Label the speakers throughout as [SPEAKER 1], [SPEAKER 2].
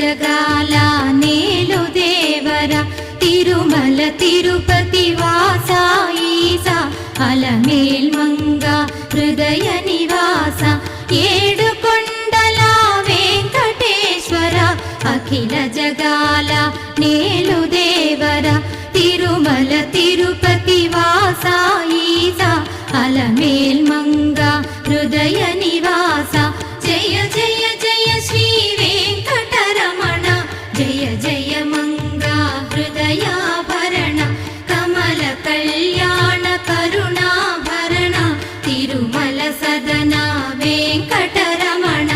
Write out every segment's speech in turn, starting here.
[SPEAKER 1] జగాల నేలు దేవర తిరుమల తిరుపతి వాస ఈస అలమేల్ మంగ హృదయ నివాస ఏడు కొండల వెంకటేశ్వర అఖిల జగాల నేలు దేవర తిరుమల తిరుపతి వాస ఈస అలమేల్ మంగ హృదయ నివాస జయ జయ జయ శ్రీ వెంకటరమణ జయ జయ మంగ హృదయాభరణ కమల కళ్యాణ కరుణాభరణ తిరుమల సదన వెంకటరమణ.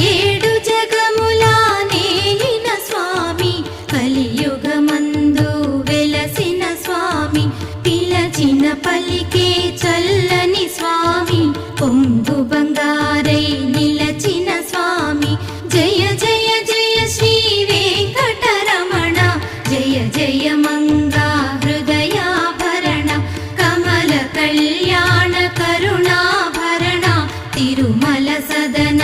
[SPEAKER 1] ఏడు జగముల నేలిన స్వామి కలియుగమందు వెలసిన స్వామి పిలచిన పలికే చల్లని స్వామి పొంగు బంగారై నిలచిన స్వామి జయ జయ జయ శ్రీ వెంకటరమణ జయ జయ మంగా హృదయాభరణ కమల కళ్యాణ కరుణాభరణ తిరుమల సదన